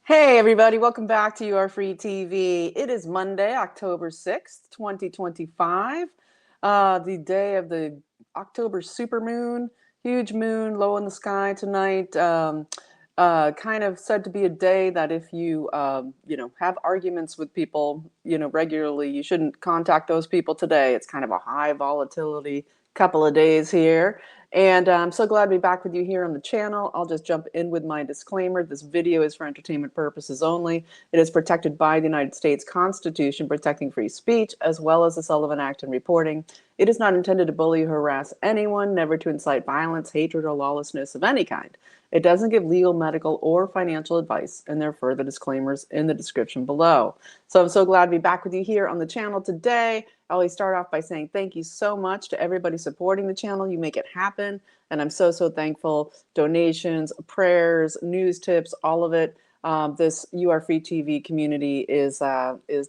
Hey everybody, welcome back to Your Free TV. It is Monday, October 6th, 2025, the day of the October supermoon, huge moon low in the sky tonight. Kind of said to be a day that if you, have arguments with people, regularly, you shouldn't contact those people today. It's kind of a high volatility couple of days here. And I'm so glad to be back with you here on the channel. I'll just jump in with my disclaimer. This video is for entertainment purposes only. It is protected by the United States Constitution, protecting free speech, as well as the Sullivan Act and reporting. It is not intended to bully or harass anyone, never to incite violence, hatred, or lawlessness of any kind. It doesn't give legal, medical, or financial advice, and there are further disclaimers in the description below. So I'm so glad to be back with you here on the channel today. I always start off by saying thank you so much to everybody supporting the channel. You make it happen, and I'm so thankful. Donations, prayers, news tips, all of it. This You Are Free TV community is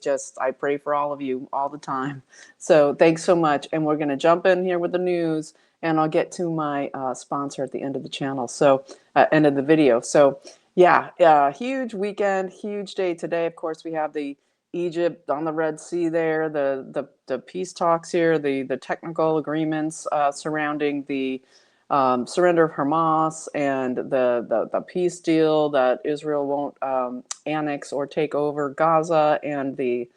just, I pray for all of you all the time. So thanks so much, and we're going to jump in here with the news, and I'll get to my sponsor at the end of the channel. So end of the video. So yeah, huge weekend, huge day today. Of course, we have the Egypt on the Red Sea there, the peace talks here, the technical agreements surrounding the surrender of Hamas and the peace deal that Israel won't annex or take over Gaza, and the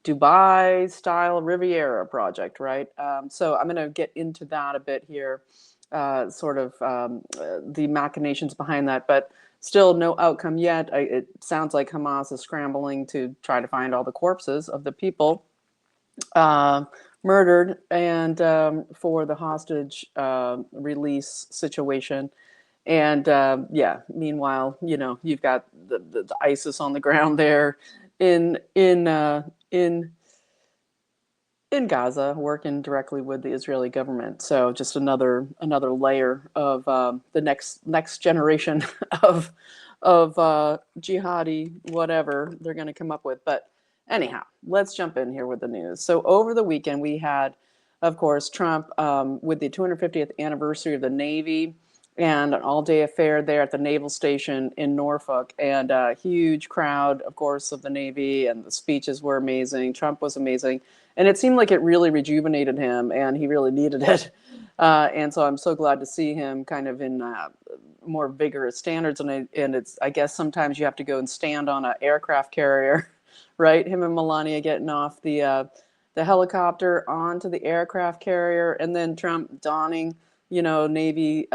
Dubai-style Riviera project, right? So I'm going to get into that a bit here, the machinations behind that, but still no outcome yet. It sounds like Hamas is scrambling to try to find all the corpses of the people murdered, and for the hostage release situation. And meanwhile, you've got the ISIS on the ground there in Gaza, working directly with the Israeli government. So just another layer of the next generation of jihadi whatever they're going to come up with. But anyhow, let's jump in here with the news. So over the weekend we had, of course, Trump with the 250th anniversary of the Navy, and an all-day affair there at the naval station in Norfolk, and a huge crowd, of course, of the Navy, and the speeches were amazing. Trump was amazing, and it seemed like it really rejuvenated him, and he really needed it. And so I'm so glad to see him kind of in more vigorous standards, and it's, I guess sometimes you have to go and stand on an aircraft carrier, right? Him and Melania getting off the helicopter onto the aircraft carrier, and then Trump donning Navy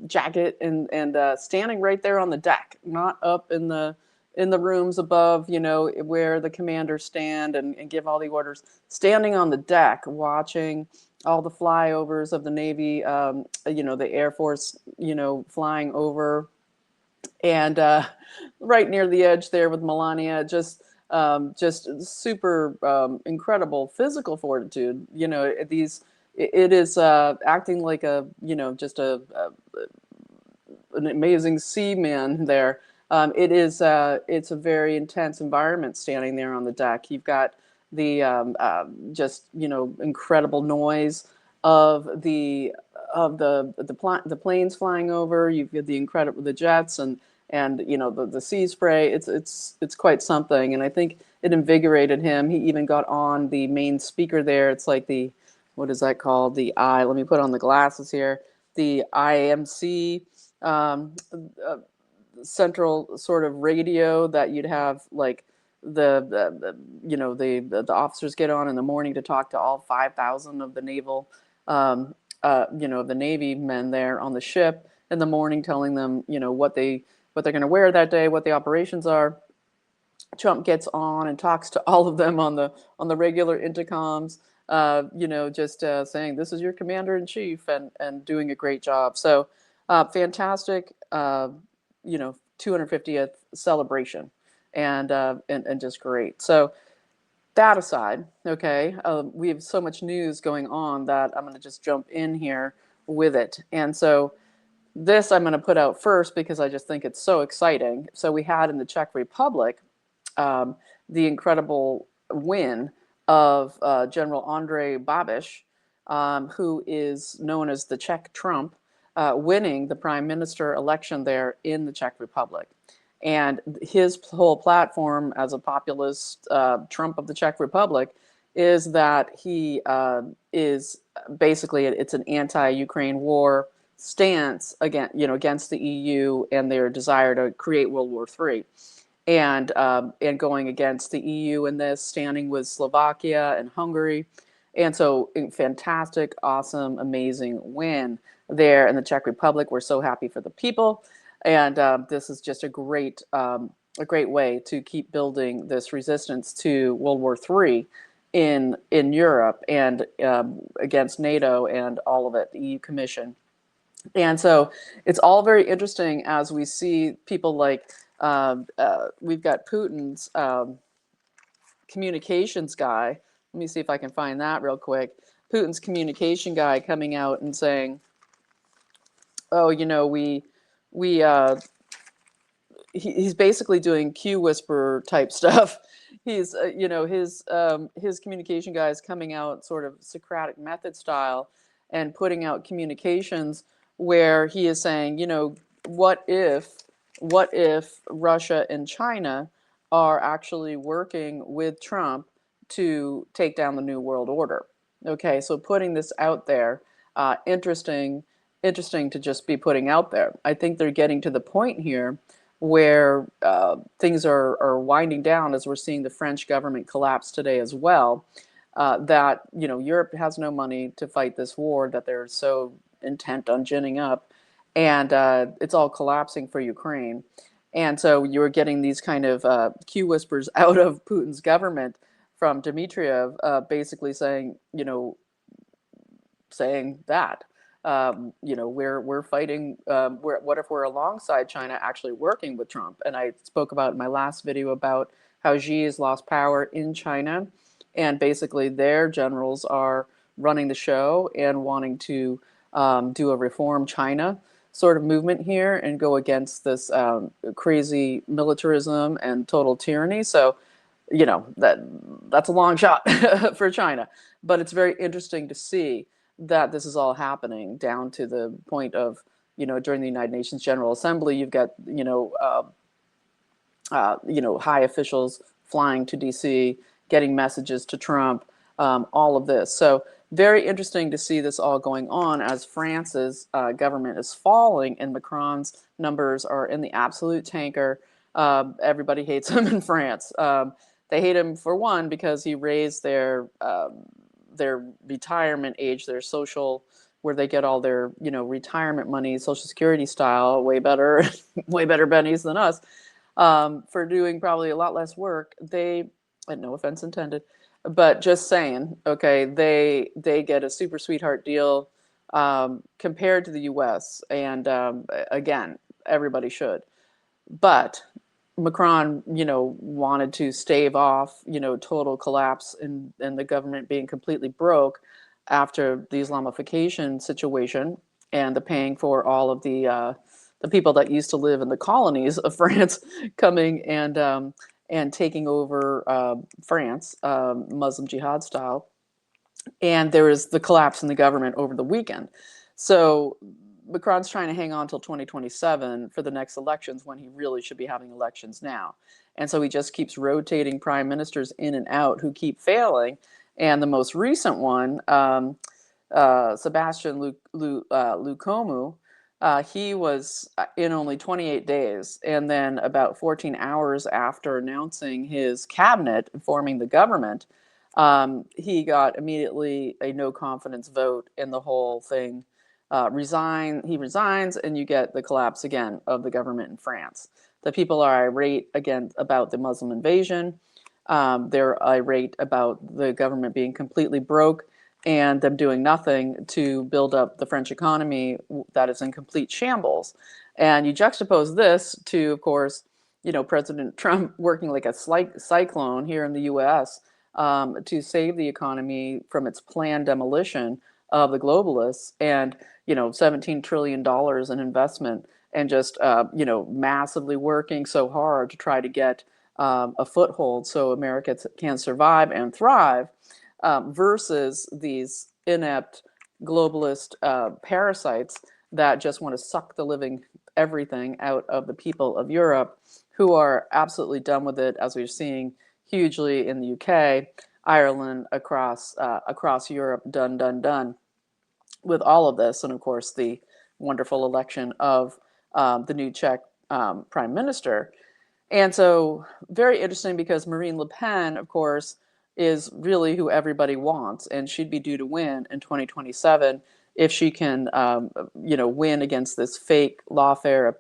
jacket and standing right there on the deck, not up in the rooms above, where the commanders stand and give all the orders, standing on the deck, watching all the flyovers of the Navy, the Air Force, flying over, and right near the edge there with Melania, just super incredible physical fortitude. It is acting like an amazing seaman there. It's a very intense environment standing there on the deck. You've got the incredible noise of the planes flying over. You've got the jets and the sea spray. It's quite something, and I think it invigorated him. He even got on the main speaker there. It's like what is that called? Let me put on the glasses here. The IMC central sort of radio that you'd have, like the officers get on in the morning to talk to all 5,000 of the naval, the Navy men there on the ship in the morning, telling them, what they're going to wear that day, what the operations are. Trump gets on and talks to all of them on the regular intercoms, saying, this is your commander in chief, and doing a great job. So fantastic, 250th celebration, and just great. So that aside, okay, we have so much news going on that I'm going to just jump in here with it. And so this I'm going to put out first because I just think it's so exciting. So we had in the Czech Republic the incredible win of General Andrej Babiš, who is known as the Czech Trump, winning the prime minister election there in the Czech Republic. And his whole platform as a populist Trump of the Czech Republic is that he is basically, it's an anti-Ukraine war stance against the EU and their desire to create World War III, and going against the EU in this, standing with Slovakia and Hungary. And so, fantastic, awesome, amazing win there in the Czech Republic. We're so happy for the people, and this is just a great way to keep building this resistance to World War III in Europe, and against NATO and all of it, the EU Commission. And so it's all very interesting as we see people like, we've got Putin's communications guy. Let me see if I can find that real quick. Putin's communication guy coming out and saying, oh, he's basically doing Q whisperer type stuff. He's, his communication guy is coming out sort of Socratic method style and putting out communications where he is saying, what if Russia and China are actually working with Trump to take down the New World Order? Okay, so putting this out there, interesting to just be putting out there. I think they're getting to the point here where things are winding down, as we're seeing the French government collapse today as well, that Europe has no money to fight this war that they're so intent on ginning up, and it's all collapsing for Ukraine. And so you're getting these kind of Q whispers out of Putin's government from Dmitriev, basically saying, that we're fighting. What if we're alongside China, actually working with Trump? And I spoke about in my last video about how Xi has lost power in China, and basically their generals are running the show and wanting to do a reform China sort of movement here and go against this crazy militarism and total tyranny. So, that's a long shot for China, but it's very interesting to see that this is all happening down to the point of, during the United Nations General Assembly, you've got, high officials flying to DC, getting messages to Trump, all of this. So very interesting to see this all going on as France's government is falling and Macron's numbers are in the absolute tanker. Everybody hates him in France. They hate him, for one, because he raised their retirement age, their social, where they get all their retirement money, Social Security style, way better bennies than us, for doing probably a lot less work. They, and no offense intended, but just saying, okay, they get a super sweetheart deal compared to the U.S. And again, everybody should, but Macron, wanted to stave off, total collapse and the government being completely broke after the Islamification situation and the paying for all of the people that used to live in the colonies of France coming and taking over France, Muslim jihad style. And there is the collapse in the government over the weekend. So Macron's trying to hang on till 2027 for the next elections, when he really should be having elections now. And so he just keeps rotating prime ministers in and out who keep failing. And the most recent one, Sebastian Lukomu, he was in only 28 days. And then about 14 hours after announcing his cabinet and forming the government, he got immediately a no confidence vote in the whole thing. He resigns, and you get the collapse again of the government in France. The people are irate again about the Muslim invasion. They're irate about the government being completely broke and them doing nothing to build up the French economy that is in complete shambles. And you juxtapose this to, of course, President Trump working like a cyclone here in the U.S. To save the economy from its planned demolition of the globalists, and $17 trillion in investment, and just massively working so hard to try to get a foothold so America can survive and thrive, versus these inept globalist parasites that just want to suck the living everything out of the people of Europe, who are absolutely done with it, as we're seeing hugely in the UK, Ireland, across Europe, done with all of this. And of course, the wonderful election of the new Czech prime minister. And so very interesting, because Marine Le Pen, of course, is really who everybody wants, and she'd be due to win in 2027 if she can, win against this fake lawfare,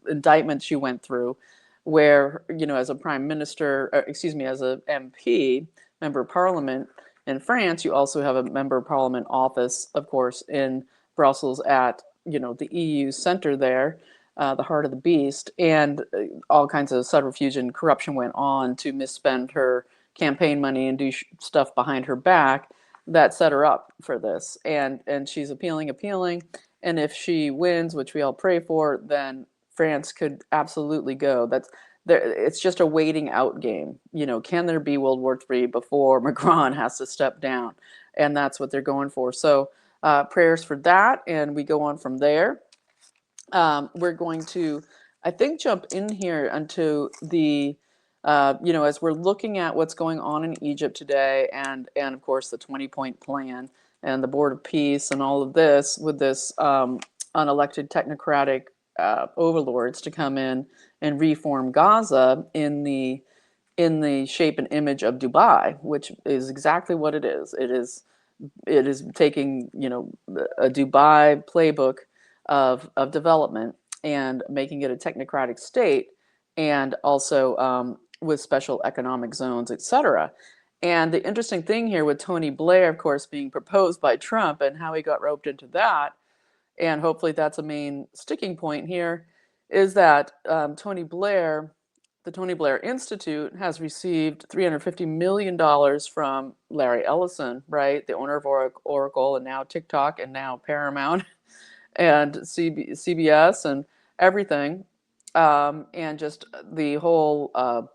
indictment she went through, where, as a prime minister, as a MP, member of parliament in France, you also have a member of parliament office, of course, in Brussels at, the EU center there. The heart of the beast, and all kinds of subterfuge and corruption went on to misspend her campaign money and do stuff behind her back that set her up for this. And she's appealing, and if she wins, which we all pray for, then France could absolutely go. It's just a waiting out game. Can there be World War III before Macron has to step down? And that's what they're going for. So prayers for that, and we go on from there. We're going to, I think, jump in here into the, as we're looking at what's going on in Egypt today, and of course the 20-point plan and the Board of Peace and all of this, with this unelected technocratic overlords to come in and reform Gaza in the shape and image of Dubai, which is exactly what it is. It is taking, a Dubai playbook of development and making it a technocratic state, and also with special economic zones, etc. And the interesting thing here with Tony Blair, of course, being proposed by Trump and how he got roped into that, and hopefully that's a main sticking point here, is that the Tony Blair Institute has received $350 million from Larry Ellison, right? The owner of Oracle, and now TikTok, and now Paramount, and CBS, and everything, and just the whole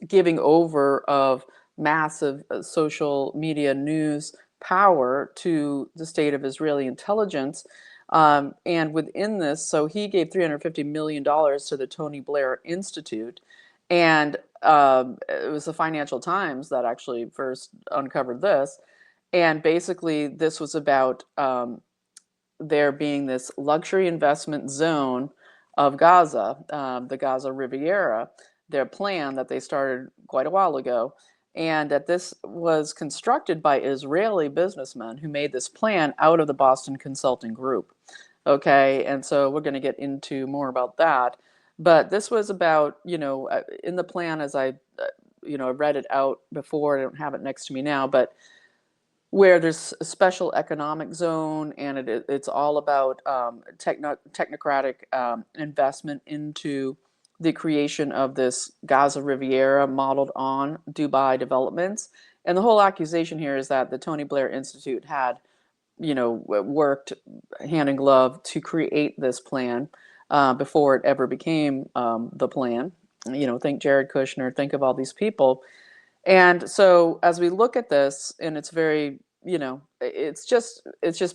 giving over of massive social media news power to the state of Israeli intelligence. And within this, so he gave $350 million to the Tony Blair Institute. And it was the Financial Times that actually first uncovered this. And basically, this was about there being this luxury investment zone of Gaza, the Gaza Riviera, their plan that they started quite a while ago, and that this was constructed by Israeli businessmen who made this plan out of the Boston Consulting Group. Okay, and so we're going to get into more about that. But this was about, in the plan, as I read it out before, I don't have it next to me now, but where there's a special economic zone, and it's all about technocratic investment into the creation of this Gaza Riviera modeled on Dubai developments. And the whole accusation here is that the Tony Blair Institute had, worked hand in glove to create this plan before it ever became the plan. Think Jared Kushner, think of all these people. And so as we look at this, and it's very, it's just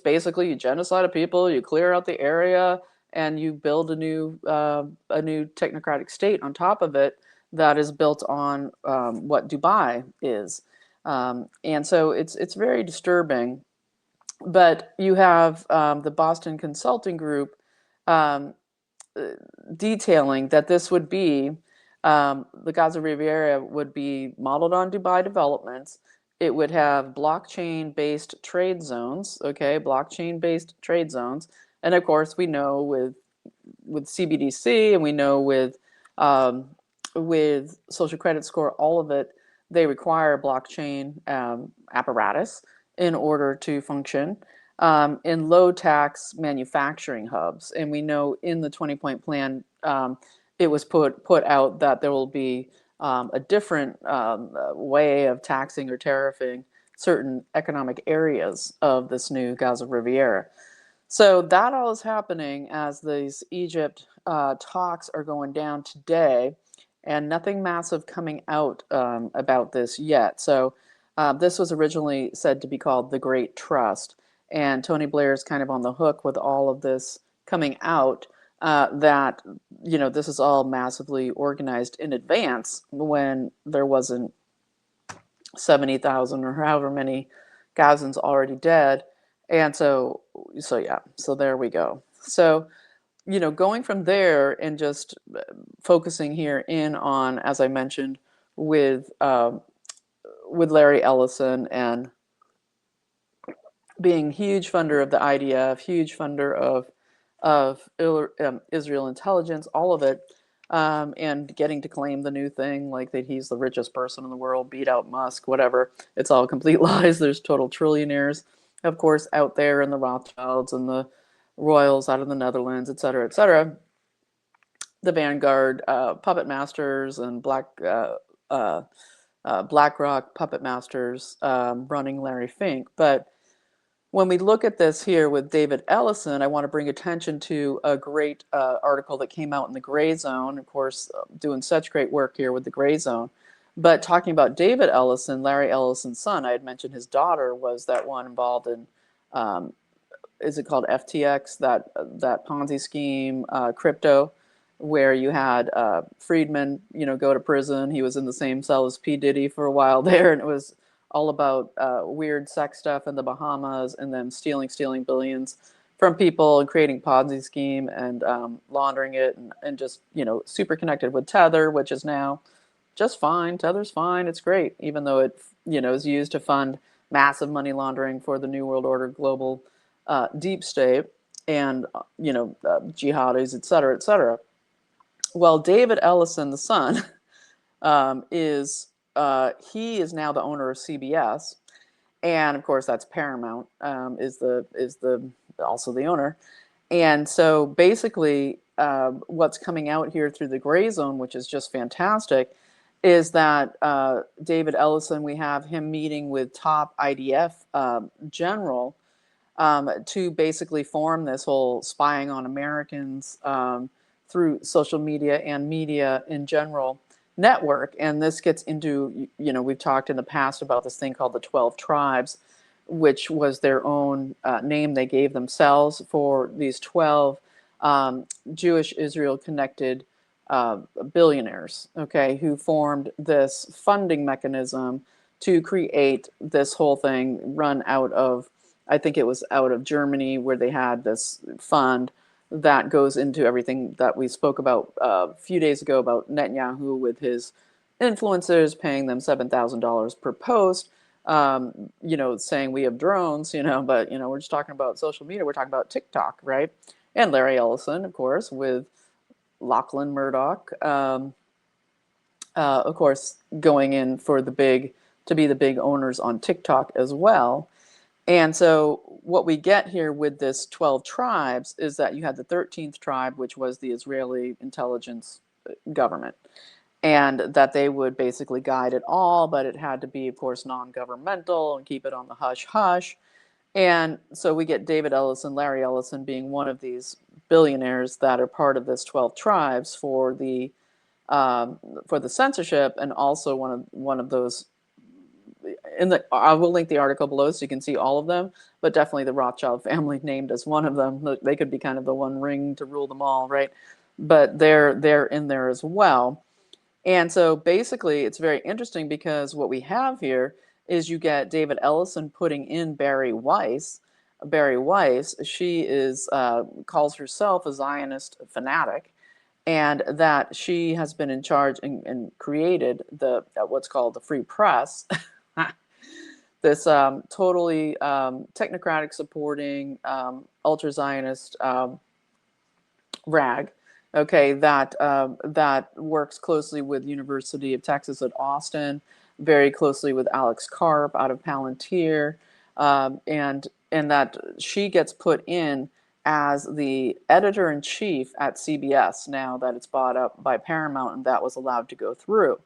basically you genocide of people, you clear out the area, and you build a new technocratic state on top of it that is built on what Dubai is. And so it's very disturbing. But you have the Boston Consulting Group detailing that this would be, the Gaza Riviera would be modeled on Dubai developments. It would have blockchain-based trade zones, blockchain-based trade zones. And of course, we know with CBDC, and we know with social credit score, all of it, they require blockchain apparatus in order to function in low-tax manufacturing hubs. And we know in the 20-point plan, it was put out that there will be a different way of taxing or tariffing certain economic areas of this new Gaza Riviera. So that all is happening as these Egypt talks are going down today, and nothing massive coming out about this yet. So this was originally said to be called the Great Trust, and Tony Blair is kind of on the hook with all of this coming out that, you know, this is all massively organized in advance when there wasn't 70,000 or however many Gazans already dead. And so yeah, so there we go. So, you know, going from there and just focusing here in on, as I mentioned, with Larry Ellison and being huge funder of the IDF, huge funder of Israel intelligence, all of it, and getting to claim the new thing, like that he's the richest person in the world, beat out Musk, whatever. It's all complete lies. There's total trillionaires, of course, out there, in the Rothschilds and the royals out of the Netherlands, et cetera, et cetera. The Vanguard puppet masters and BlackRock puppet masters running Larry Fink. But when we look at this here with David Ellison, I want to bring attention to a great article that came out in the Gray Zone, of course, doing such great work here with the Gray Zone. But talking about David Ellison, Larry Ellison's son, I had mentioned his daughter was that one involved in, is it called FTX, that Ponzi scheme, crypto, where you had Friedman, you know, go to prison. He was in the same cell as P. Diddy for a while there, and it was all about weird sex stuff in the Bahamas, and then stealing billions from people and creating Ponzi scheme and laundering it, and just, you know, super connected with Tether, which is now just fine. Tether's fine. It's great, even though it, you know, is used to fund massive money laundering for the New World Order global deep state and, you know, jihadis, et cetera, et cetera. Well, David Ellison, the son, is he is now the owner of CBS, and of course that's Paramount, is also the owner. And so basically, what's coming out here through the Gray Zone, which is just fantastic, is that David Ellison, we have him meeting with top IDF general to basically form this whole spying on Americans through social media and media in general network. And this gets into, you know, we've talked in the past about this thing called the 12 tribes, which was their own name they gave themselves for these 12 Jewish Israel connected billionaires, okay, who formed this funding mechanism to create this whole thing run out of, I think it was out of Germany, where they had this fund that goes into everything that we spoke about a few days ago about Netanyahu with his influencers paying them $7,000 per post, you know, saying we have drones, you know, but, you know, we're just talking about social media. We're talking about TikTok, right? And Larry Ellison, of course, with Lachlan Murdoch, of course, going in for to be the big owners on TikTok as well. And so what we get here with this 12 tribes is that you had the 13th tribe, which was the Israeli intelligence government, and that they would basically guide it all, but it had to be, of course, non-governmental and keep it on the hush-hush. And so we get David Ellison, Larry Ellison being one of these billionaires that are part of this 12 tribes for the censorship, and also one of those. I will link the article below so you can see all of them, but definitely the Rothschild family named as one of them. They could be kind of the one ring to rule them all, right? But they're in there as well. And so basically it's very interesting, because what we have here is you get David Ellison putting in Barry Weiss. Barry Weiss, she is calls herself a Zionist fanatic, and that she has been in charge and created the what's called the Free Press. This totally technocratic supporting ultra Zionist rag, okay, that works closely with University of Texas at Austin, very closely with Alex Karp out of Palantir, and that she gets put in as the editor-in-chief at CBS now that it's bought up by Paramount, and that was allowed to go through.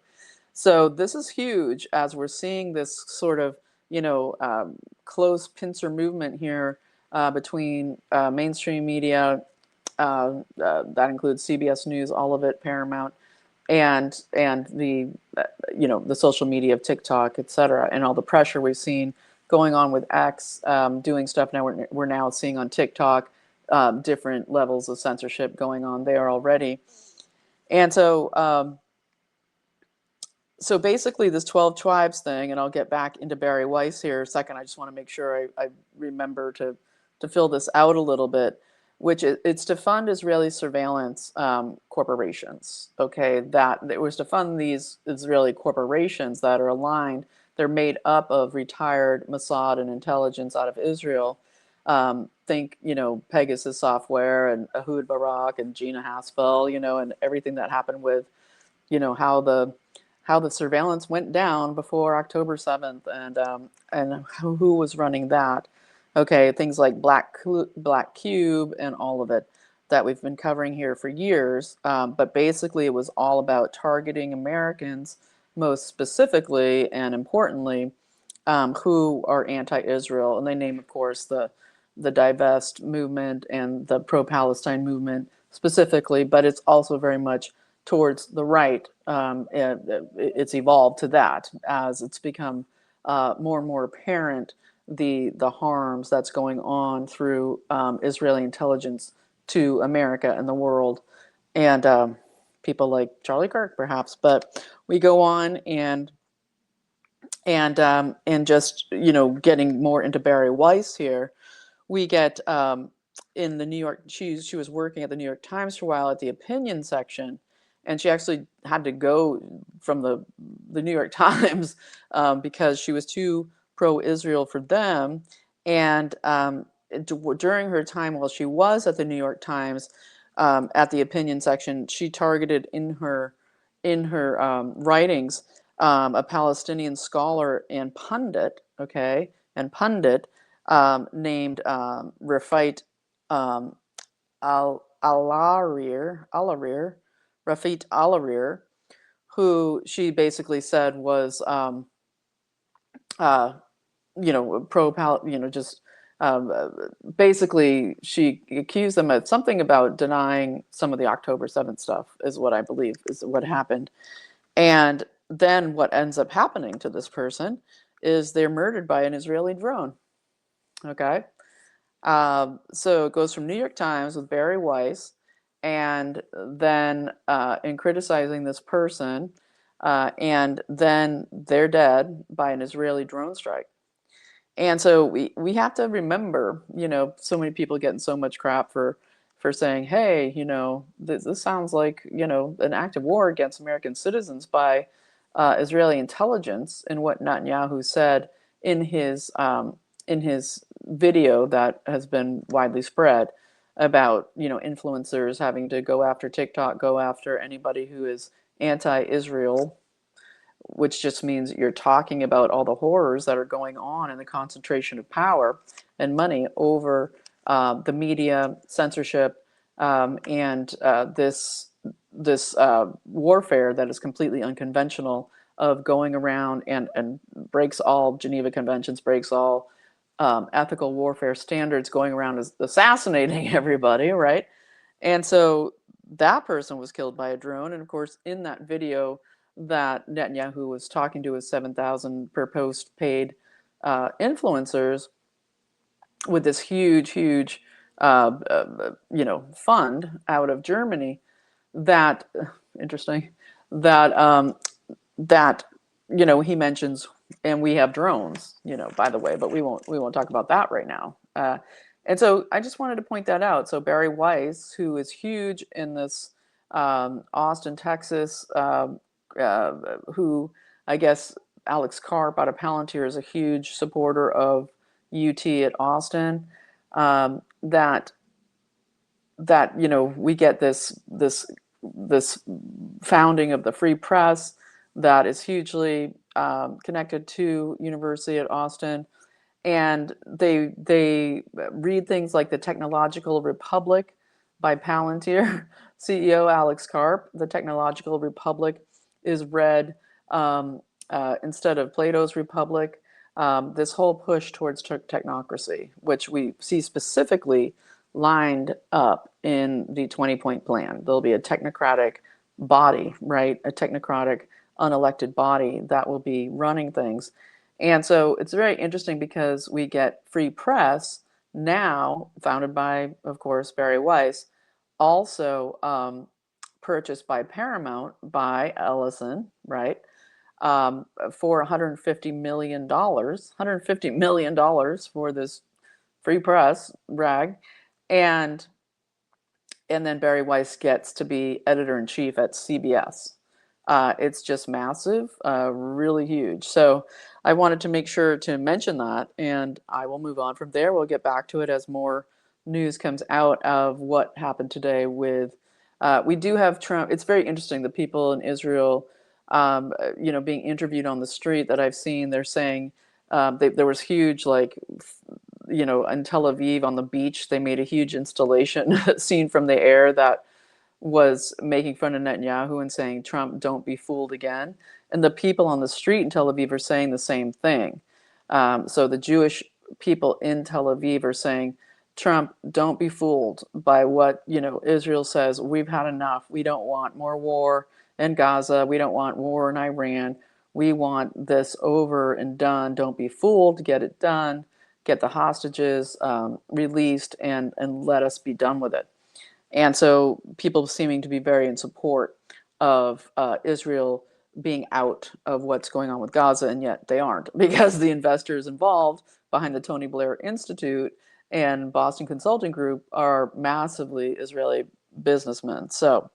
So this is huge, as we're seeing this sort of, you know, close pincer movement here between mainstream media, that includes CBS News, all of it, Paramount, and the you know, the social media of TikTok, et cetera, and all the pressure we've seen going on with X doing stuff now we're now seeing on TikTok, different levels of censorship going on there already. And so basically this 12 tribes thing, and I'll get back into Barry Weiss here in a second. I just want to make sure I remember to fill this out a little bit, which it's to fund Israeli surveillance corporations. Okay, that it was to fund these Israeli corporations that are aligned. They're made up of retired Mossad and intelligence out of Israel. Think, Pegasus Software and Ehud Barak and Gina Haspel, and everything that happened with, how the surveillance went down before October 7th, and who was running that. Okay, things like Black Cube and all of it that we've been covering here for years. But basically, it was all about targeting Americans, most specifically and importantly, who are anti-Israel. And they name, of course, the Divest movement and the pro-Palestine movement specifically, but it's also very much towards the right. It's evolved to that as it's become more and more apparent the harms that's going on through Israeli intelligence to America and the world, and people like Charlie Kirk, perhaps. But we go on and just getting more into Barry Weiss here. We get in the New York. She was working at the New York Times for a while at the opinion section, and she actually had to go from the New York Times because she was too pro-Israel for them. And during her time while she was at the New York Times at the opinion section, she targeted in her writings a Palestinian scholar and pundit, named Rafit Rafit Alarir, who she basically said was, basically she accused them of something about denying some of the October 7th stuff, is what I believe is what happened. And then what ends up happening to this person is they're murdered by an Israeli drone. Okay. So it goes from New York Times with Barry Weiss, and then in criticizing this person, and then they're dead by an Israeli drone strike. And so we have to remember, so many people getting so much crap for saying, hey, this sounds like, an act of war against American citizens by Israeli intelligence, and what Netanyahu said in his video that has been widely spread about, influencers having to go after TikTok, go after anybody who is anti-Israel, which just means you're talking about all the horrors that are going on in the concentration of power and money over the media, censorship, and this warfare that is completely unconventional, of going around and breaks all Geneva Conventions, breaks all ethical warfare standards, going around assassinating everybody, right? And so that person was killed by a drone. And of course, in that video that Netanyahu was talking to his 7,000 per post paid influencers with this huge fund out of Germany, that interesting that he mentions, and we have drones, by the way, but we won't talk about that right now. And so I just wanted to point that out. So Barry Weiss, who is huge in this Austin, Texas, who I guess Alex Karp out of Palantir is a huge supporter of UT at Austin, that we get this founding of the free press that is hugely connected to University at Austin. And they read things like The Technological Republic by Palantir CEO Alex Karp. The Technological Republic is read instead of Plato's Republic. This whole push towards technocracy, which we see specifically lined up in the 20-point plan. There'll be a technocratic body, right? A technocratic unelected body that will be running things. And so it's very interesting because we get free press now founded by, of course, Barry Weiss, also purchased by Paramount by Ellison, right? For $150 million, $150 million for this free press rag. And then Barry Weiss gets to be editor-in-chief at CBS. It's just massive, really huge. So I wanted to make sure to mention that, and I will move on from there. We'll get back to it as more news comes out of what happened today with, we do have Trump. It's very interesting. The people in Israel, being interviewed on the street that I've seen, they're saying there was huge, like, in Tel Aviv on the beach, they made a huge installation seen from the air that was making fun of Netanyahu and saying, Trump, don't be fooled again. And the people on the street in Tel Aviv are saying the same thing. So the Jewish people in Tel Aviv are saying, Trump, don't be fooled by what, Israel says. We've had enough. We don't want more war in Gaza. We don't want war in Iran. We want this over and done. Don't be fooled. Get it done. Get the hostages released and let us be done with it. And so people seeming to be very in support of Israel being out of what's going on with Gaza, and yet they aren't, because the investors involved behind the Tony Blair Institute and Boston Consulting Group are massively Israeli businessmen. So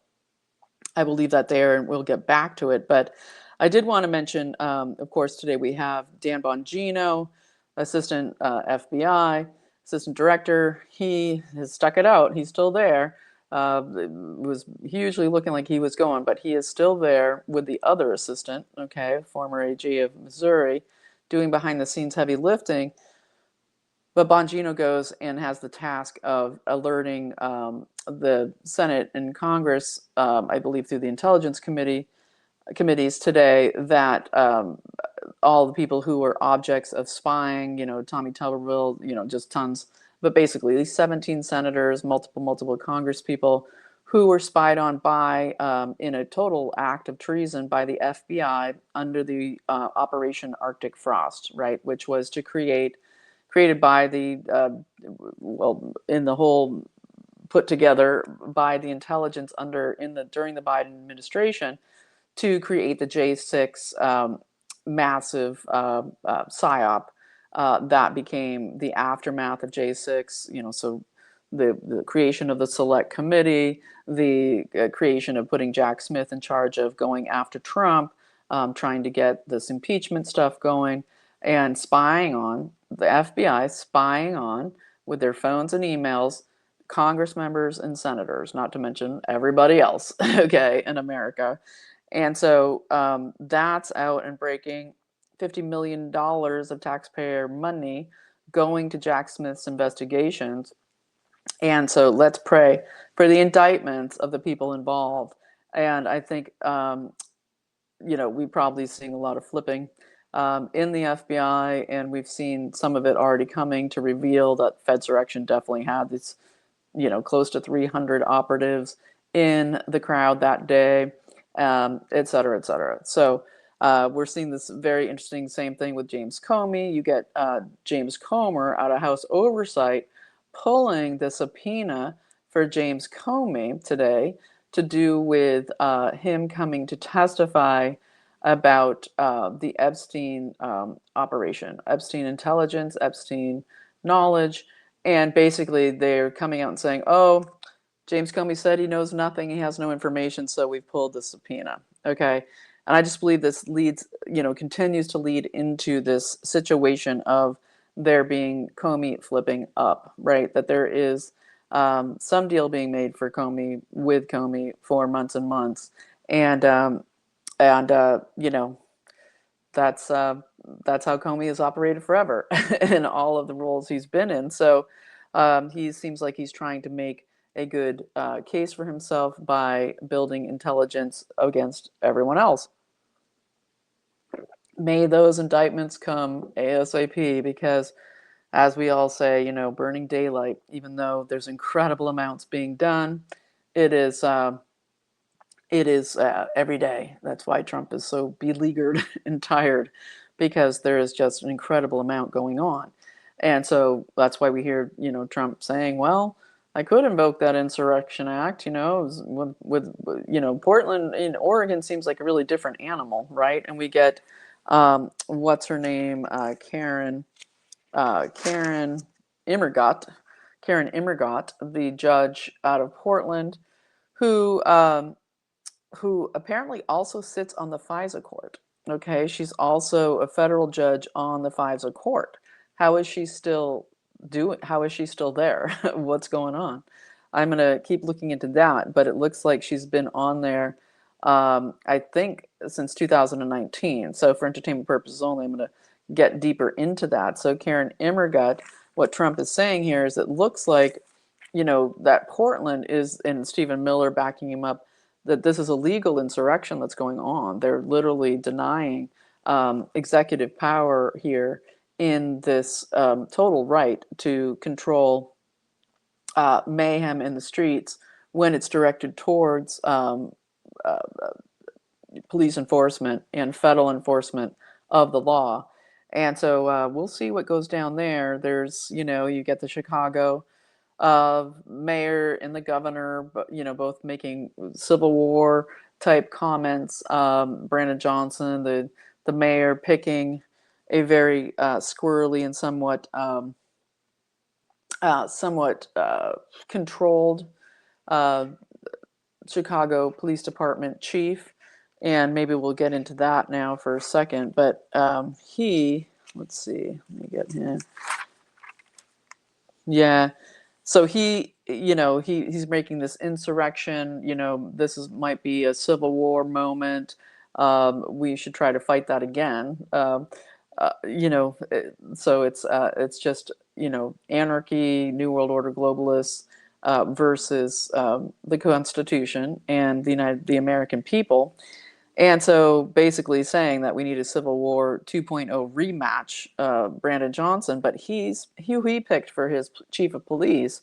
I will leave that there and we'll get back to it. But I did want to mention, of course, today we have Dan Bongino, assistant FBI, assistant director. He has stuck it out. He's still there. It was hugely looking like he was going, but he is still there with the other assistant, okay, former AG of Missouri, doing behind the scenes heavy lifting. But Bongino goes and has the task of alerting the Senate and Congress, I believe through the Intelligence committees today, that all the people who were objects of spying, Tommy Tuberville, just tons, but basically these 17 senators, multiple Congress people who were spied on by, in a total act of treason by the FBI under the Operation Arctic Frost, right, which was to created by the, in the whole put together by the intelligence during the Biden administration to create the J6 massive PSYOP that became the aftermath of J6, so the creation of the select committee, the creation of putting Jack Smith in charge of going after Trump, trying to get this impeachment stuff going, and spying on the FBI, spying on with their phones and emails, Congress members and senators, not to mention everybody else, okay, in America. And so that's out and breaking. $50 million of taxpayer money going to Jack Smith's investigations. And so let's pray for the indictments of the people involved. And I think, we're probably seeing a lot of flipping in the FBI, and we've seen some of it already coming to reveal that Fedsurrection definitely had this, close to 300 operatives in the crowd that day, et cetera, et cetera. So we're seeing this very interesting same thing with James Comey. You get James Comer out of House Oversight pulling the subpoena for James Comey today to do with him coming to testify about the Epstein operation, Epstein intelligence, Epstein knowledge. And basically they're coming out and saying, oh, James Comey said he knows nothing, he has no information, so we've pulled the subpoena, okay? And I just believe this leads, continues to lead into this situation of there being Comey flipping up, right? That there is some deal being made for Comey, with Comey, for months and months. And that's how Comey has operated forever in all of the roles he's been in. So he seems like he's trying to make a good case for himself by building intelligence against everyone else. May those indictments come ASAP, because as we all say, burning daylight, even though there's incredible amounts being done, it is every day. That's why Trump is so beleaguered and tired, because there is just an incredible amount going on. And so that's why we hear, Trump saying, well, I could invoke that Insurrection Act, Portland in Oregon seems like a really different animal, right? And we get, what's her name? Karen Immergott, the judge out of Portland, who apparently also sits on the FISA court. Okay, she's also a federal judge on the FISA court. How is she still How is she still there? What's going on? I'm gonna keep looking into that, but it looks like she's been on there, I think, since 2019. So for entertainment purposes only, I'm gonna get deeper into that. So Karen Immergut, what Trump is saying here is it looks like, that Portland is, and Stephen Miller backing him up, that this is a legal insurrection that's going on. They're literally denying executive power here in this total right to control mayhem in the streets when it's directed towards uh, police enforcement and federal enforcement of the law. And so we'll see what goes down there. There's, you get the Chicago mayor and the governor, both making Civil War type comments. Brandon Johnson, the mayor, picking a very squirrely and somewhat controlled uh, Chicago Police Department chief, and maybe we'll get into that now for a second. But let's see, let me get him. Yeah. So he's making this insurrection. This might be a Civil War moment. We should try to fight that again. So it's just anarchy, New World Order globalists versus the Constitution and the American people. And so basically saying that we need a Civil War 2.0 rematch, Brandon Johnson, but who he picked for his chief of police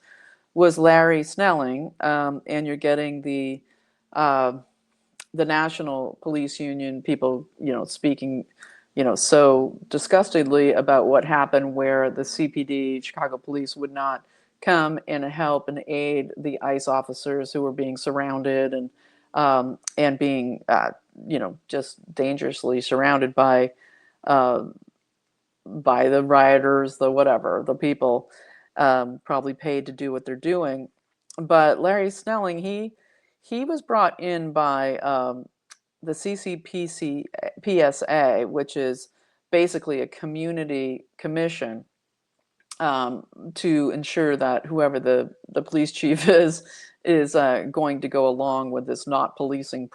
was Larry Snelling, and you're getting uh, the National Police Union people, speaking, so disgustedly about what happened where the CPD, Chicago Police, would not come and help and aid the ICE officers who were being surrounded and being, just dangerously surrounded uh, by the rioters, the people probably paid to do what they're doing. But Larry Snelling, he was brought in by the PSA, which is basically a community commission to ensure that whoever the police chief is going to go along with this not policing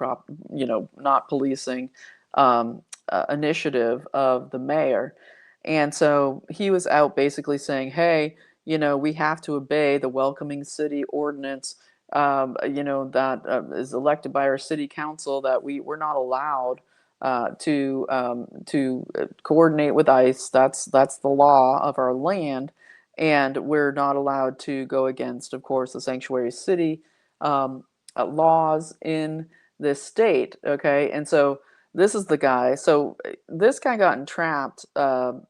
initiative of the mayor. And so he was out basically saying, hey, we have to obey the welcoming city ordinance, that is elected by our city council, that we're not allowed to coordinate with ICE. That's the law of our land, and we're not allowed to go against, of course, the sanctuary city laws in this state. Okay, and so this is the guy. So this guy got entrapped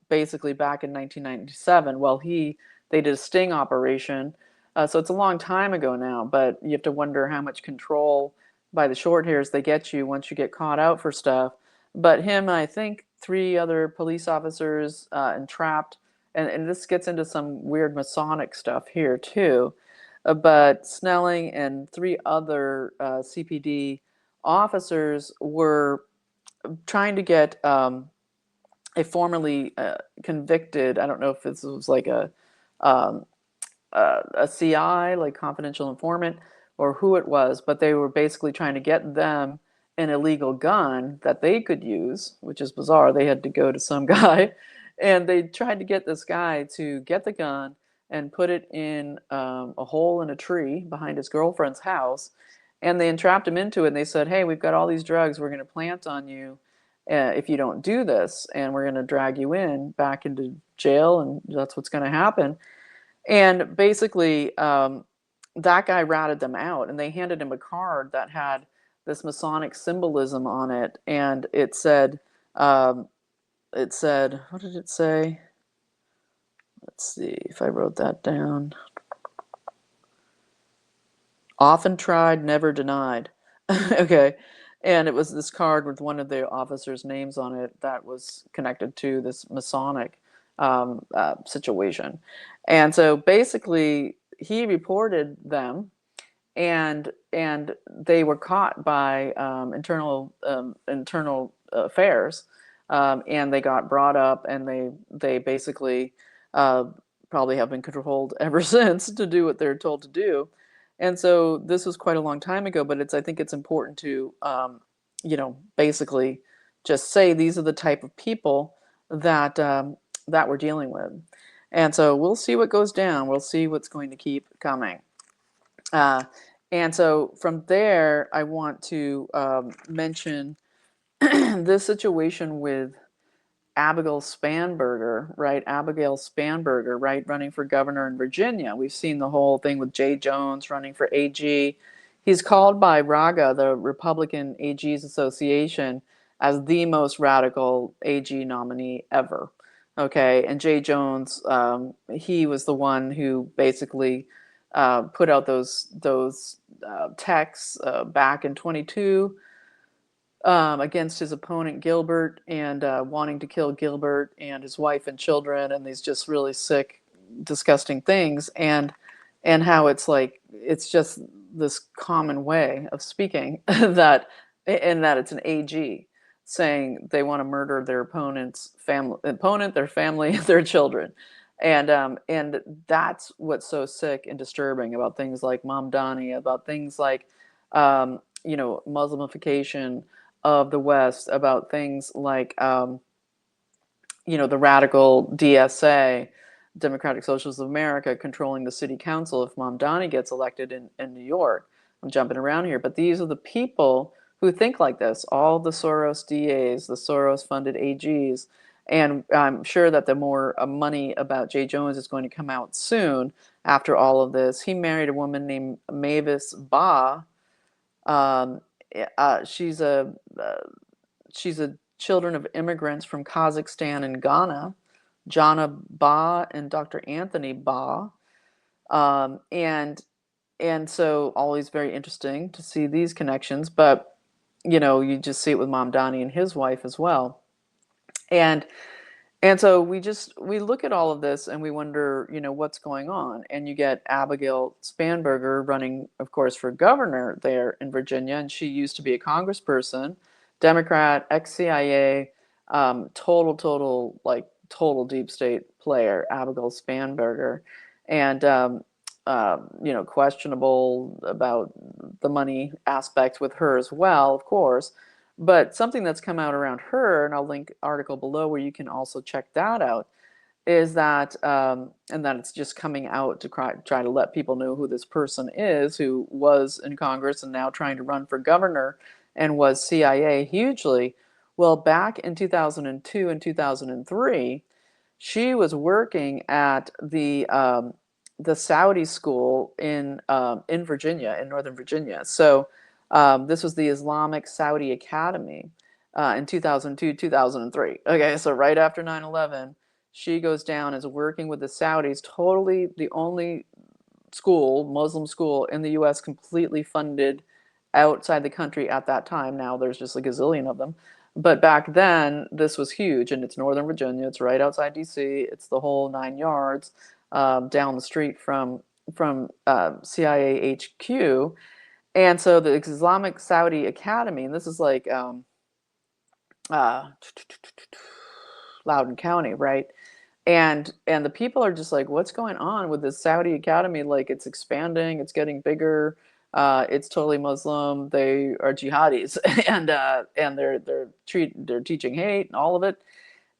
basically back in 1997. Well, they did a sting operation. So it's a long time ago now, but you have to wonder how much control by the short hairs they get you once you get caught out for stuff. But him and I think 3 other police officers entrapped, and this gets into some weird Masonic stuff here too. But Snelling and 3 other CPD officers were trying to get a formerly convicted, I don't know if this was like um, a CI, like confidential informant, or who it was, but they were basically trying to get them an illegal gun that they could use, which is bizarre. They had to go to some guy, and they tried to get this guy to get the gun and put it in a hole in a tree behind his girlfriend's house. And they entrapped him into it, and they said, hey, we've got all these drugs we're going to plant on you if you don't do this, and we're going to drag you back into jail, and that's what's going to happen. And basically, that guy ratted them out, and they handed him a card that had this Masonic symbolism on it, and it said, what did it say? Let's see if I wrote that down. Often tried, never denied. Okay. And it was this card with one of the officers' names on it that was connected to this Masonic situation. And so basically, he reported them, and they were caught by internal affairs, and they got brought up, and they basically uh, probably have been controlled ever since to do what they're told to do. And so this was quite a long time ago, but I think it's important to basically just say these are the type of people that that we're dealing with. And so we'll see what goes down. We'll see what's going to keep coming. Uh, and so from there, I want to mention this situation with Abigail Spanberger, right? Abigail Spanberger, right? Running for governor in Virginia. We've seen the whole thing with Jay Jones running for AG. He's called by RAGA, the Republican AGs Association, as the most radical AG nominee ever. Okay, and Jay Jones, he was the one who basically put out those texts back in 22 against his opponent Gilbert, and wanting to kill Gilbert and his wife and children, and these just really sick, disgusting things, and how it's like it's just this common way of speaking that, and that it's an AG saying they want to murder their opponent, their family, their children. And that's what's so sick and disturbing about things like Mamdani, about things like Muslimification of the West, about things like the radical DSA, Democratic Socialists of America, controlling the city council if Mamdani gets elected in New York. I'm jumping around here, but these are the people who think like this, all the Soros DAs, the Soros funded AGs. And I'm sure that the more money about Jay Jones is going to come out soon after all of this. He married a woman named Mavis Ba. Um, she's a children of immigrants from Kazakhstan and Ghana, Jana Ba and Dr. Anthony Ba. Um, and and so always very interesting to see these connections, but you just see it with Mamdani and his wife as well. And and so we look at all of this and we wonder, what's going on. And you get Abigail Spanberger running, of course, for governor there in Virginia, and she used to be a congressperson, Democrat, ex-CIA, total deep state player, Abigail Spanberger, and questionable about the money aspect with her as well, of course. But something that's come out around her, and I'll link article below where you can also check that out, is that, and that it's just coming out to try to let people know who this person is, who was in Congress and now trying to run for governor and was CIA hugely. Well, back in 2002 and 2003, she was working at the Saudi school in Virginia, in Northern Virginia. So this was the Islamic Saudi Academy in 2002, 2003. Okay, so right after 9/11, she goes down as working with the Saudis, totally the only school, Muslim school in the US completely funded outside the country at that time. Now there's just a gazillion of them. But back then, this was huge, and it's Northern Virginia. It's right outside DC. It's the whole 9 yards down the street from CIA HQ. And so the Islamic Saudi Academy, and this is like uh, Loudoun County, right? And the people are just like, what's going on with this Saudi Academy? Like, it's expanding, it's getting bigger. It's totally Muslim. They are jihadis, and they're teaching hate and all of it.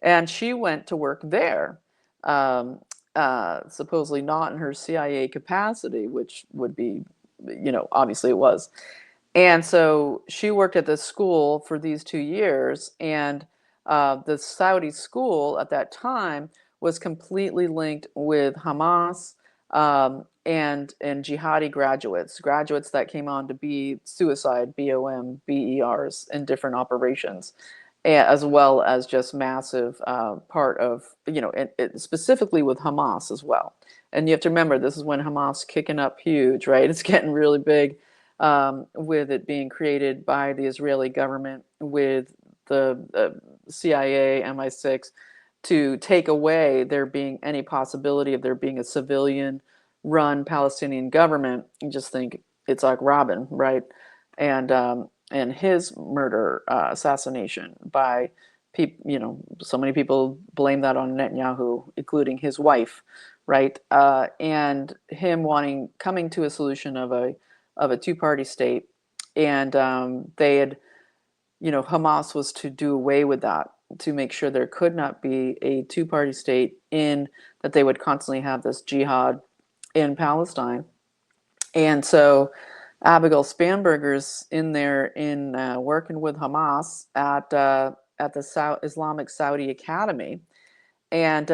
And she went to work there, supposedly not in her CIA capacity, which would be, obviously it was. And so she worked at this school for these 2 years, and the Saudi school at that time was completely linked with Hamas, and jihadi graduates that came on to be suicide BOM BERs in different operations. as well as just massive part of, specifically with Hamas as well. And you have to remember, this is when Hamas kicking up huge, right? It's getting really big, with it being created by the Israeli government with the CIA, MI6, to take away there being any possibility of there being a civilian run Palestinian government. You just think it's like Robin, right? And his murder, assassination by people, so many people blame that on Netanyahu, including his wife, right? And him coming to a solution of a two-party state, and they had, Hamas was to do away with that, to make sure there could not be a two-party state, in that they would constantly have this jihad in Palestine. And so Abigail Spanberger's in there in working with Hamas at the Islamic Saudi Academy, and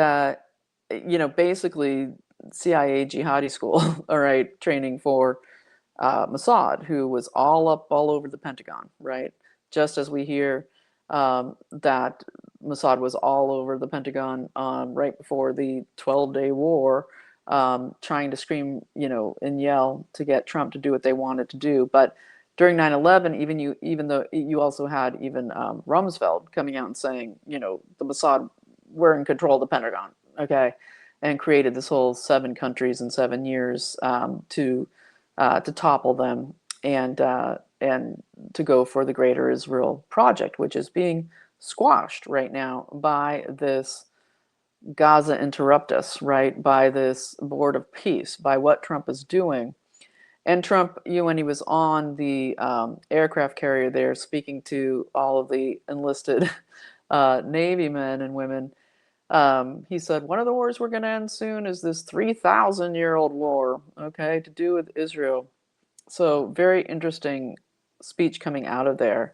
basically CIA jihadi school, all right, training for Mossad, who was all over the Pentagon, right? Just as we hear that Mossad was all over the Pentagon right before the 12-day war, trying to scream, and yell to get Trump to do what they wanted to do. But during 9/11, even though you also had even Rumsfeld coming out and saying, the Mossad were in control of the Pentagon, okay, and created this whole 7 countries in 7 years to topple them, and to go for the Greater Israel Project, which is being squashed right now by this Gaza Interruptus, right? By this Board of Peace, by what Trump is doing. And Trump, when he was on the aircraft carrier there, speaking to all of the enlisted Navy men and women, he said, one of the wars we're going to end soon is this 3,000-year-old war, okay, to do with Israel. So very interesting speech coming out of there.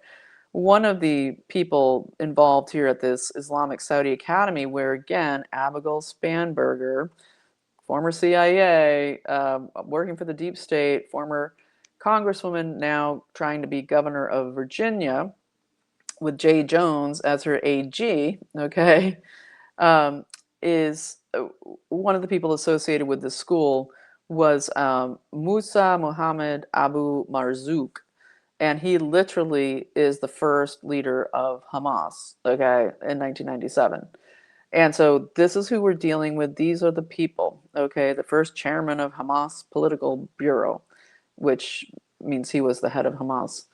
One of the people involved here at this Islamic Saudi Academy, where again, Abigail Spanberger, former CIA, working for the deep state, former congresswoman, now trying to be governor of Virginia with Jay Jones as her AG, okay, is one of the people associated with the school was Musa Mohammed Abu Marzouk. And he literally is the first leader of Hamas, okay, in 1997. And so this is who we're dealing with. These are the people, okay, the first chairman of Hamas Political Bureau, which means he was the head of Hamas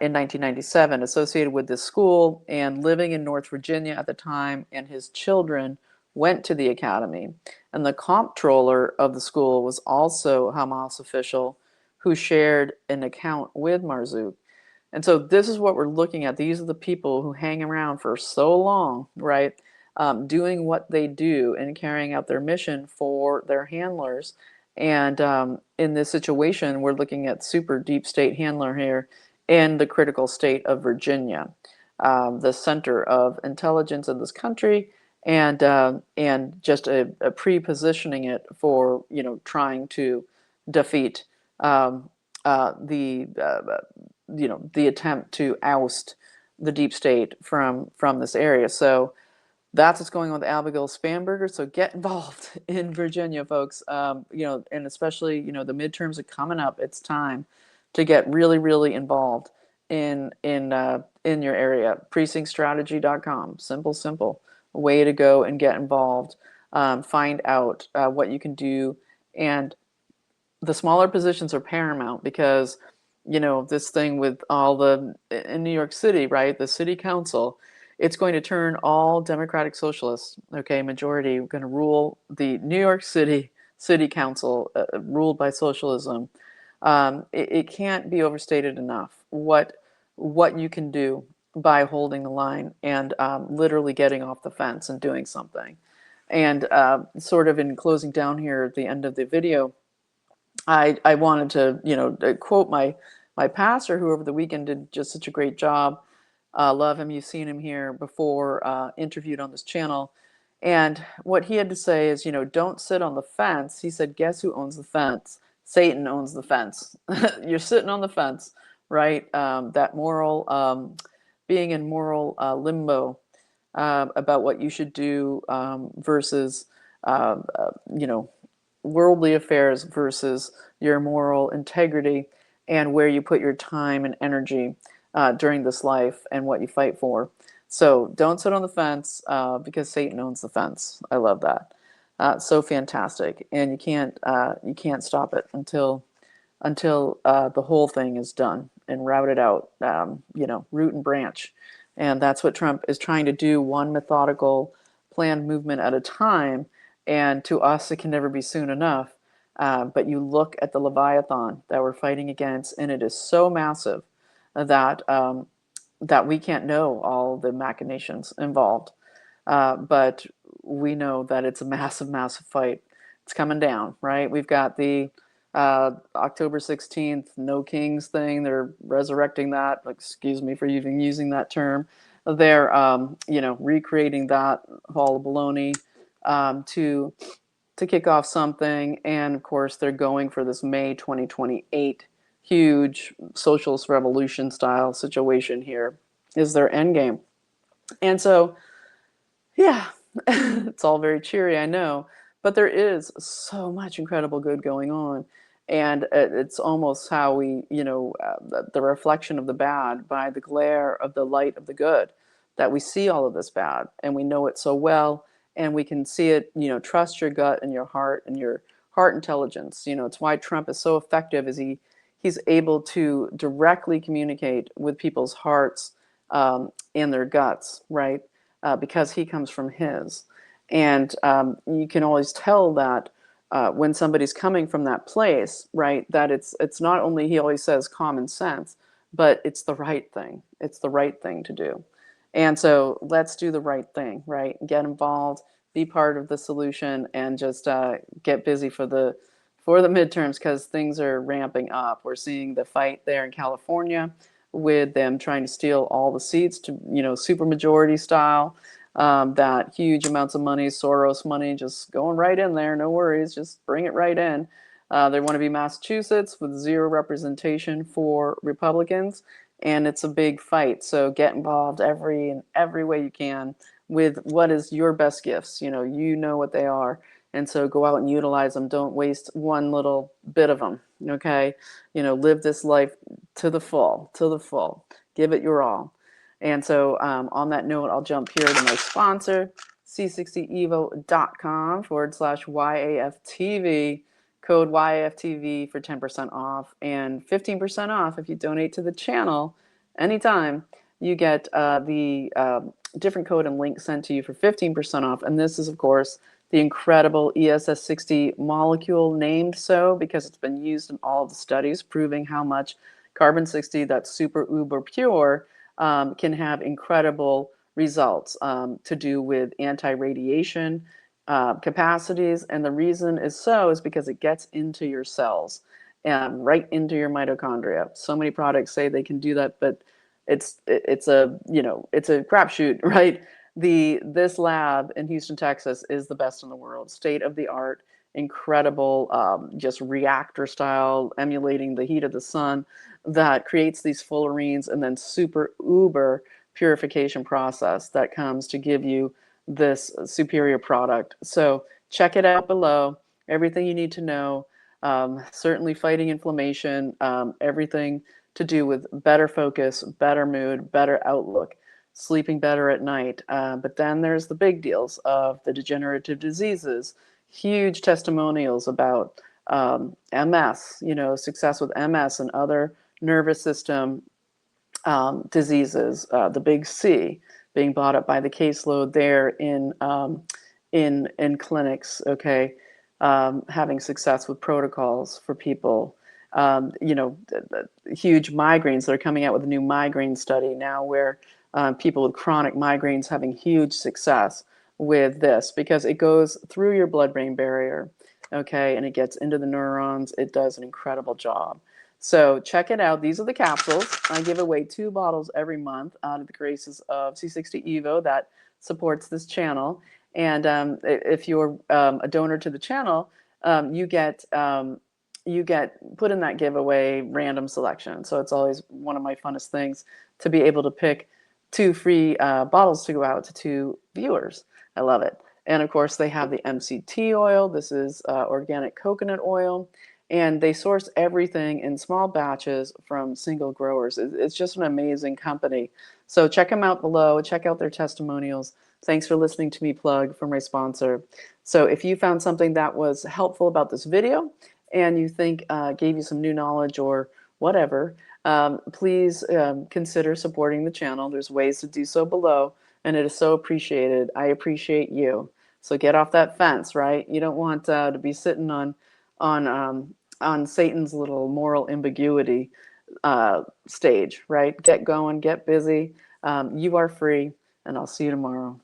in 1997, associated with this school and living in North Virginia at the time, and his children went to the academy. And the comptroller of the school was also a Hamas official who shared an account with Marzouk. And so this is what we're looking at. These are the people who hang around for so long, right? Doing what they do and carrying out their mission for their handlers. And in this situation, we're looking at super deep state handler here in the critical state of Virginia, the center of intelligence in this country, and just a pre-positioning it for trying to defeat the attempt to oust the deep state from this area. So that's what's going on with Abigail Spanberger. So get involved in Virginia, folks. And especially the midterms are coming up. It's time to get really, really involved in your area. Precinctstrategy.com. Simple way to go and get involved. Find out what you can do, and the smaller positions are paramount, because this thing with all in New York City, right, the city council, it's going to turn all Democratic Socialists, okay, majority, going to rule the New York City Council, ruled by socialism. It can't be overstated enough what you can do by holding the line and literally getting off the fence and doing something. And sort of in closing down here at the end of the video, I wanted to quote my pastor, who over the weekend did just such a great job. Love him. You've seen him here before, interviewed on this channel. And what he had to say is, don't sit on the fence. He said, guess who owns the fence? Satan owns the fence. You're sitting on the fence, right? That moral being in moral limbo about what you should do versus, you know, worldly affairs versus your moral integrity and where you put your time and energy during this life and what you fight for. So don't sit on the fence because Satan owns the fence. I love that. So fantastic, and you can't stop it until the whole thing is done and routed out, you know, root and branch. And that's what Trump is trying to do, one methodical planned movement at a time. And to us, it can never be soon enough. But you look at the Leviathan that we're fighting against, and it is so massive that that we can't know all the machinations involved. But we know that it's a massive, massive fight. It's coming down, right? We've got the October 16th, No Kings thing. They're resurrecting that. Excuse me for even using that term. They're, you know, recreating that hall of baloney to kick off something. And of course, they're going for this May 2028 huge socialist revolution style situation here is their end game. And so, yeah, it's all very cheery, I know, but there is so much incredible good going on. And it's almost how we, you know, the reflection of the bad by the glare of the light of the good, that we see all of this bad and we know it so well and we can see it, you know, trust your gut and your heart intelligence. You know, it's why Trump is so effective is he's able to directly communicate with people's hearts and their guts, right? Because he comes from his. And you can always tell that when somebody's coming from that place, right, that it's not only, he always says common sense, but it's the right thing. It's the right thing to do. And so let's do the right thing, right? Get involved, be part of the solution, and just get busy for the midterms because things are ramping up. We're seeing the fight there in California with them trying to steal all the seats to, you know, supermajority style. That huge amounts of money, Soros money, just going right in there. No worries, just bring it right in. They want to be Massachusetts with zero representation for Republicans, and it's a big fight. So get involved in every way you can with what is your best gifts. You know what they are, and so go out and utilize them. Don't waste one little bit of them. Okay, live this life to the full, Give it your all. And so on that note, I'll jump here to my sponsor, c60evo.com/YAFTV, code YAFTV for 10% off and 15% off if you donate to the channel anytime. You get the different code and link sent to you for 15% off. And this is, of course, the incredible ESS60 molecule, named so because it's been used in all of the studies proving how much carbon-60 that's super uber pure can have incredible results to do with anti-radiation capacities. And the reason is because it gets into your cells and right into your mitochondria. So many products say they can do that, but it's a crapshoot, right? This lab in Houston, Texas is the best in the world, state of the art, incredible, just reactor style, emulating the heat of the sun that creates these fullerenes, and then super uber purification process that comes to give you this superior product. So check it out below. Everything you need to know. Certainly fighting inflammation, everything to do with better focus, better mood, better outlook, sleeping better at night. But then there's the big deals of the degenerative diseases, huge testimonials about MS, success with MS and other nervous system diseases, the big C, being bought up by the caseload there in clinics, okay, having success with protocols for people. Huge migraines. They're coming out with a new migraine study now where people with chronic migraines having huge success with this because it goes through your blood-brain barrier, okay, and it gets into the neurons. It does an incredible job. So check it out. These are the capsules. I give away 2 bottles every month out of the graces of C60 Evo that supports this channel. And if you're a donor to the channel, you get put in that giveaway random selection. So it's always one of my funnest things to be able to pick 2 free bottles to go out to 2 viewers. I love it. And of course, they have the MCT oil. This is organic coconut oil. And they source everything in small batches from single growers. It's just an amazing company. So check them out below. Check out their testimonials. Thanks for listening to me plug for my sponsor. So if you found something that was helpful about this video and you think gave you some new knowledge or whatever, please consider supporting the channel. There's ways to do so below, and it is so appreciated. I appreciate you. So get off that fence, right? You don't want to be sitting on Satan's little moral ambiguity stage, right? Get going, get busy. You are free, and I'll see you tomorrow.